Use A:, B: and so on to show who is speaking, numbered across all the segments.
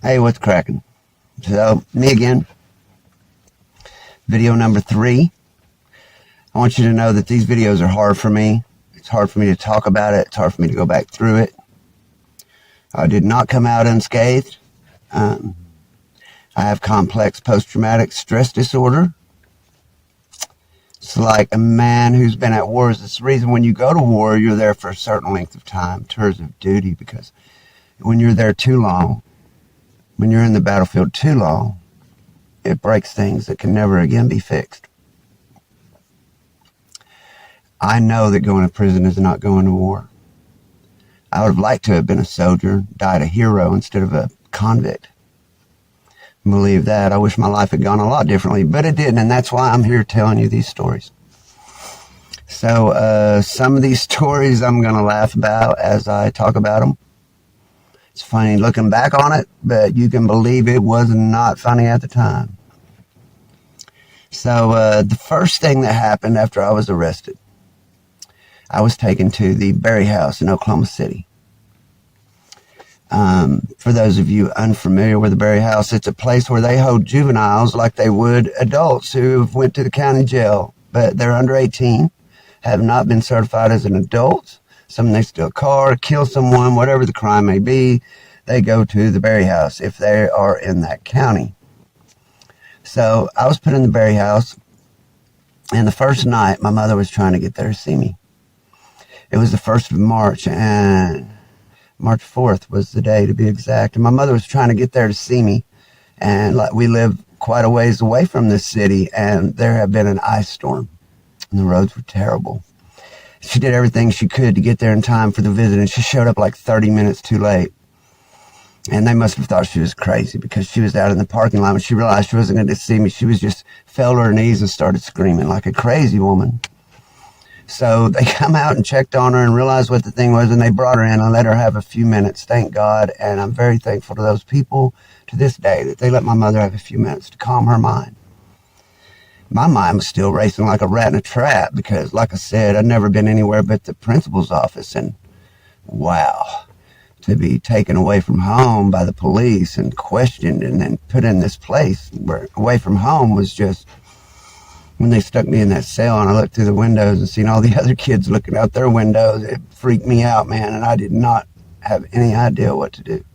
A: Hey, what's cracking? So, me again. Video number 3. I want you to know that these videos are hard for me. It's hard for me to talk about it. It's hard for me to go back through it. I did not come out unscathed. I have complex post-traumatic stress disorder. It's like a man who's been at wars. It's the reason when you go to war, you're there for a certain length of time, tours of duty, because when you're there too long, when you're in the battlefield too long, it breaks things that can never again be fixed. I know that going to prison is not going to war. I would have liked to have been a soldier, died a hero instead of a convict. Believe that. I wish my life had gone a lot differently, but it didn't, and that's why I'm here telling you these stories. So some of these stories I'm going to laugh about as I talk about them. It's funny looking back on it, but you can believe it was not funny at the time. So the first thing that happened after I was arrested, I was taken to the Berry House in Oklahoma City. For those of you unfamiliar with the Berry House, it's a place where they hold juveniles like they would adults who have went to the county jail, but they're under 18, have not been certified as an adult. Some they steal a car, kill someone, whatever the crime may be, they go to the Berry House if they are in that county. So I was put in the Berry House, and the first night my mother was trying to get there to see me. It was the 1st of March, and March 4th was the day to be exact. And my mother was trying to get there to see me, and we live quite a ways away from this city, and there had been an ice storm, and the roads were terrible. She did everything she could to get there in time for the visit, and she showed up like 30 minutes too late. And they must have thought she was crazy because she was out in the parking lot when she realized she wasn't going to see me. She was just fell to her knees and started screaming like a crazy woman. So they come out and checked on her and realized what the thing was, and they brought her in and let her have a few minutes, thank God. And I'm very thankful to those people to this day that they let my mother have a few minutes to calm her mind. My mind was still racing like a rat in a trap because, like I said, I'd never been anywhere but the principal's office. And wow, to be taken away from home by the police and questioned and then put in this place where away from home was just, when they stuck me in that cell and I looked through the windows and seen all the other kids looking out their windows, it freaked me out, man, and I did not have any idea what to do.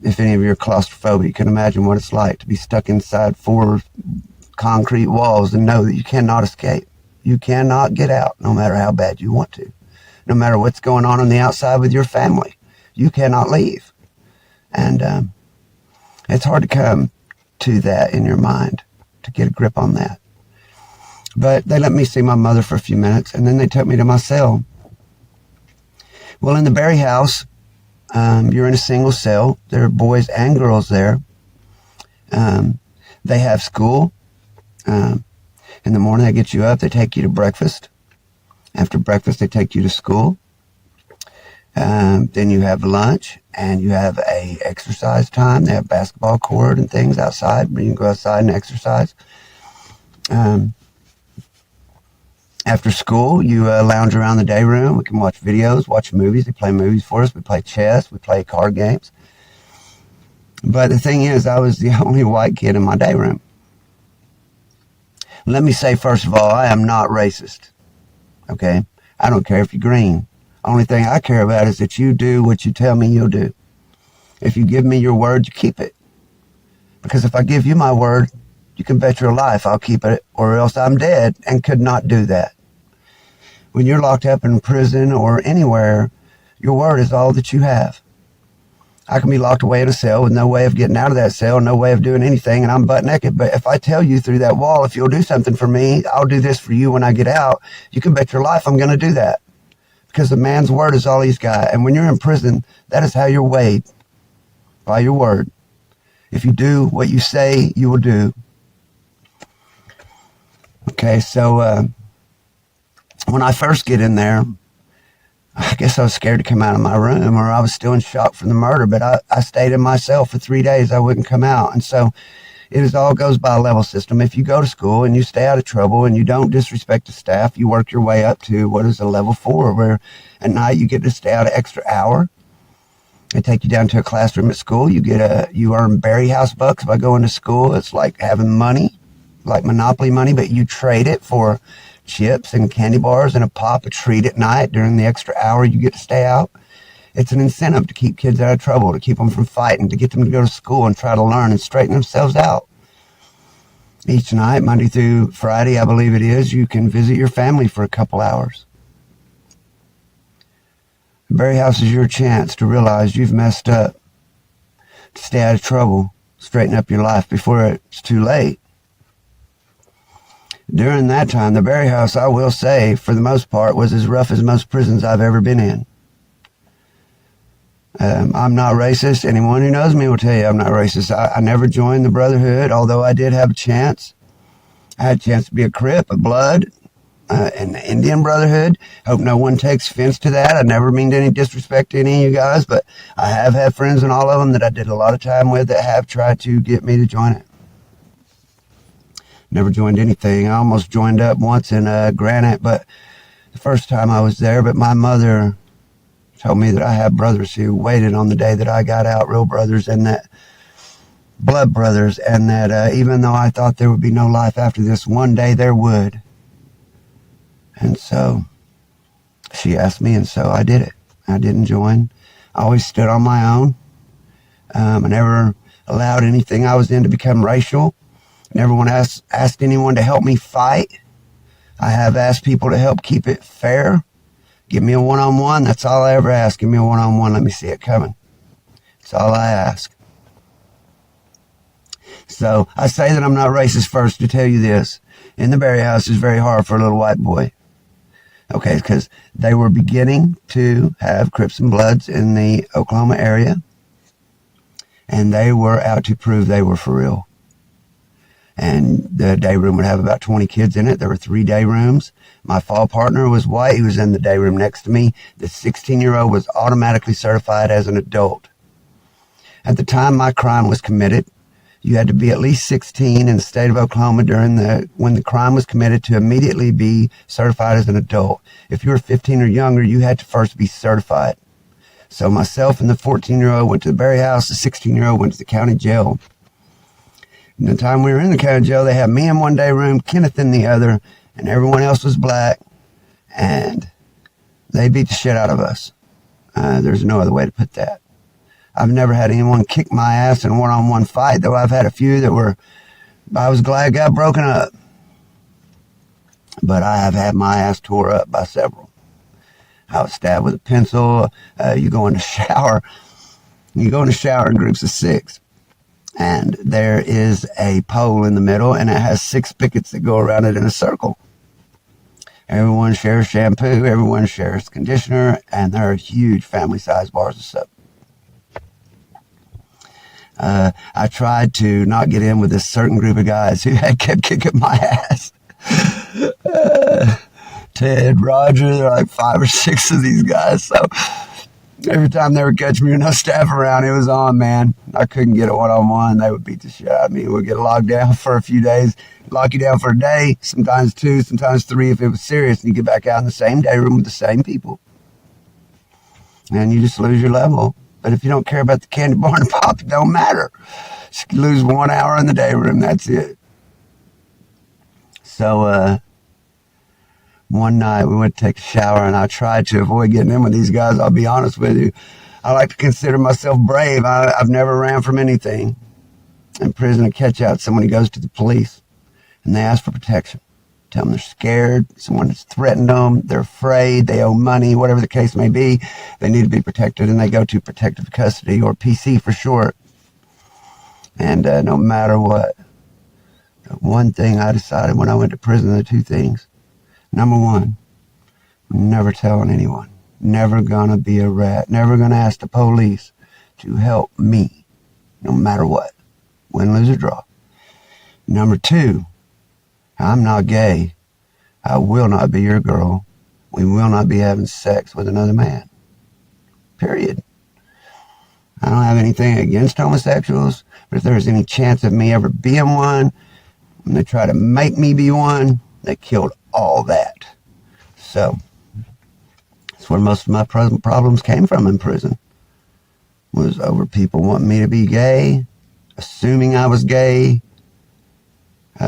A: If any of you are claustrophobic, you can imagine what it's like to be stuck inside 4 concrete walls and know that you cannot escape. You cannot get out no matter how bad you want to. No matter what's going on the outside with your family, you cannot leave. And it's hard to come to that in your mind, to get a grip on that. But they let me see my mother for a few minutes, and then they took me to my cell. Well, in the Berry House, you're in a single cell. There are boys and girls there. They have school. In the morning, they get you up. They take you to breakfast. After breakfast, they take you to school. Then you have lunch, and you have a exercise time. They have basketball court and things outside where you can go outside and exercise. After school, you lounge around the day room. We can watch videos, watch movies. They play movies for us. We play chess. We play card games. But the thing is, I was the only white kid in my day room. Let me say, first of all, I am not racist. Okay? I don't care if you're green. Only thing I care about is that you do what you tell me you'll do. If you give me your word, you keep it. Because if I give you my word, you can bet your life I'll keep it, or else I'm dead and could not do that. When you're locked up in prison or anywhere, your word is all that you have. I can be locked away in a cell with no way of getting out of that cell, no way of doing anything, and I'm butt naked. But if I tell you through that wall, if you'll do something for me, I'll do this for you when I get out, you can bet your life I'm going to do that. Because the man's word is all he's got. And when you're in prison, that is how you're weighed, by your word. If you do what you say you will do. Okay, so when I first get in there, I guess I was scared to come out of my room, or I was still in shock from the murder, but I stayed in my cell for 3 days. I wouldn't come out. And so it all goes by a level system. If you go to school and you stay out of trouble and you don't disrespect the staff, you work your way up to what is a level 4, where at night you get to stay out an extra hour. They take you down to a classroom at school. You earn Berry House bucks by going to school. It's like having money, like Monopoly money, but you trade it for chips and candy bars and a pop, a treat at night during the extra hour you get to stay out. It's an incentive to keep kids out of trouble, to keep them from fighting, to get them to go to school and try to learn and straighten themselves out. Each night, Monday through Friday, I believe it is, you can visit your family for a couple hours. The Berry House is your chance to realize you've messed up, to stay out of trouble, straighten up your life before it's too late. During that time, the Berry House, I will say, for the most part, was as rough as most prisons I've ever been in. I'm not racist. Anyone who knows me will tell you I'm not racist. I never joined the Brotherhood, although I did have a chance. I had a chance to be a Crip, a Blood, an Indian Brotherhood. Hope no one takes offense to that. I never mean any disrespect to any of you guys, but I have had friends in all of them that I did a lot of time with that have tried to get me to join it. Never joined anything. I almost joined up once in Granite, but the first time I was there, but my mother told me that I have brothers who waited on the day that I got out, real brothers, and that blood brothers, and that even though I thought there would be no life after this, one day there would. And so she asked me, and so I did it. I didn't join. I always stood on my own. I never allowed anything I was in to become racial. Never asked anyone to help me fight. I have asked people to help keep it fair. Give me a one-on-one. That's all I ever ask. Give me a one-on-one. Let me see it coming. That's all I ask. So I say that I'm not racist first to tell you this. In the Berry House, it's very hard for a little white boy. Okay, because they were beginning to have Crips and Bloods in the Oklahoma area. And they were out to prove they were for real. And the day room would have about 20 kids in it. There were 3 day rooms. My fall partner was white. He was in the day room next to me. The 16-year-old was automatically certified as an adult. At the time my crime was committed, you had to be at least 16 in the state of Oklahoma when the crime was committed to immediately be certified as an adult. If you were 15 or younger, you had to first be certified. So myself and the 14-year-old went to the Berry House. The 16-year-old went to the county jail. And the time we were in the county jail, they had me in one day room, Kenneth in the other, and everyone else was black, and they beat the shit out of us. There's no other way to put that. I've never had anyone kick my ass in a one-on-one fight, though I've had a few that I was glad got broken up. But I have had my ass tore up by several. I was stabbed with a pencil. You go in the shower in groups of 6. And there is a pole in the middle, and it has 6 pickets that go around it in a circle. Everyone shares shampoo, everyone shares conditioner, and there are huge family-sized bars of soap. I tried to not get in with this certain group of guys who had kept kicking my ass. Ted, Roger, there are like 5 or 6 of these guys, so every time they would catch me with no staff around, it was on, man. I couldn't get a one-on-one. They would beat the shit out of me. We'd get locked down for a few days, lock you down for a day, sometimes 2, sometimes 3 if it was serious, and you get back out in the same day room with the same people. And you just lose your level. But if you don't care about the candy bar and pop, it don't matter. Just lose 1 hour in the day room, that's it. So, one night we went to take a shower, and I tried to avoid getting in with these guys. I'll be honest with you. I like to consider myself brave. I've never ran from anything. In prison, I catch out somebody goes to the police, and they ask for protection. Tell them they're scared. Someone has threatened them. They're afraid. They owe money, whatever the case may be. They need to be protected, and they go to protective custody, or PC for short. And no matter what, the one thing I decided when I went to prison, the 2 things. Number 1, never telling anyone. Never gonna be a rat. Never gonna ask the police to help me, no matter what. Win, lose, or draw. Number 2, I'm not gay. I will not be your girl. We will not be having sex with another man. Period. I don't have anything against homosexuals, but if there's any chance of me ever being one, when they try to make me be one, they killed all that. So that's where most of my problems came from in prison. was over people wanting me to be gay, assuming I was gay,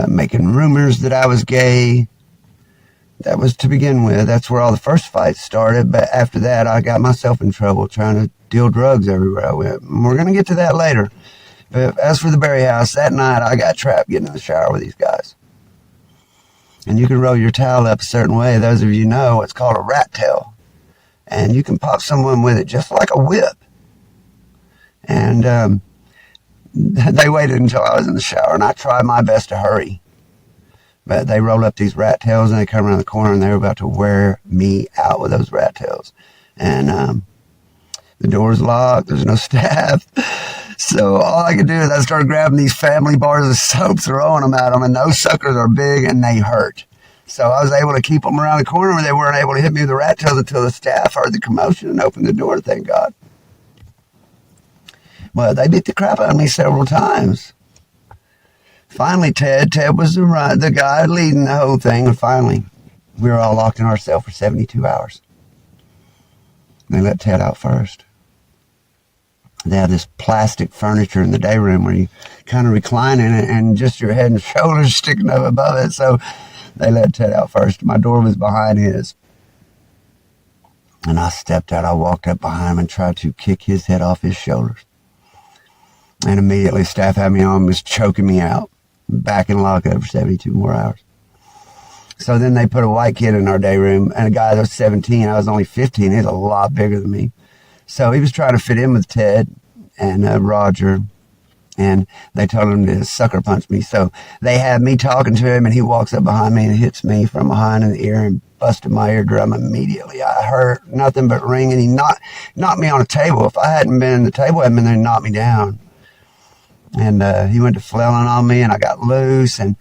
A: making rumors that I was gay. That was to begin with. That's where all the first fights started. But after that, I got myself in trouble trying to deal drugs everywhere I went. And we're going to get to that later. But as for the Berry House, that night I got trapped getting in the shower with these guys. And you can roll your towel up a certain way. Those of you know it's called a rat tail. And you can pop someone with it just like a whip. And they waited until I was in the shower, and I tried my best to hurry. But they rolled up these rat tails, and they come around the corner, and they were about to wear me out with those rat tails. And the door's locked. There's no staff. So all I could do is I started grabbing these family bars of soap, throwing them at them, and those suckers are big, and they hurt. So I was able to keep them around the corner, and they weren't able to hit me with the rat tails until the staff heard the commotion and opened the door, thank God. Well, they beat the crap out of me several times. Finally, Ted was the guy leading the whole thing, and finally, we were all locked in our cell for 72 hours. They let Ted out first. They have this plastic furniture in the day room where you kind of recline in it and just your head and shoulders sticking up above it. So they let Ted out first. My door was behind his. And I stepped out. I walked up behind him and tried to kick his head off his shoulders. And immediately staff had me on, was choking me out, back in lockup for 72 more hours. So then they put a white kid in our day room, and a guy that was 17, I was only 15, he was a lot bigger than me. So he was trying to fit in with Ted and Roger, and they told him to sucker punch me. So they had me talking to him, and he walks up behind me and hits me from behind in the ear and busted my eardrum immediately. I heard nothing but ringing. He knocked me on a table. If I hadn't been in the table, I'd been there and knocked me down. And he went to flailing on me, and I got loose. And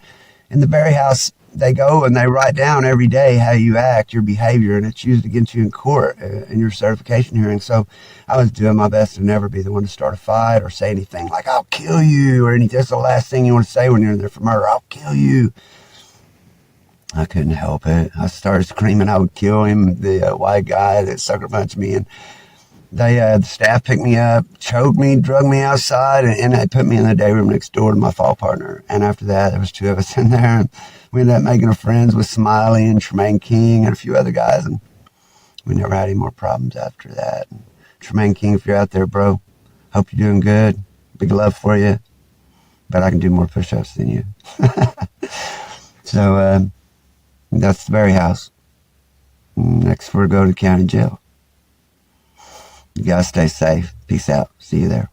A: in the Berry House, they go and they write down every day how you act, your behavior, and it's used against you in court in your certification hearing. So I was doing my best to never be the one to start a fight or say anything like, I'll kill you, or anything. That's the last thing you want to say when you're in there for murder. I'll kill you. I couldn't help it. I started screaming I would kill him, the white guy that sucker punched me. And the staff picked me up, choked me, drugged me outside, and they put me in the day room next door to my fall partner. And after that, there was two of us in there, and we ended up making friends with Smiley and Tremaine King and a few other guys, and we never had any more problems after that. And Tremaine King, if you're out there, bro, hope you're doing good. Big love for you, but I can do more push-ups than you. So that's the Berry House. Next, we'll go to county jail. You guys stay safe. Peace out. See you there.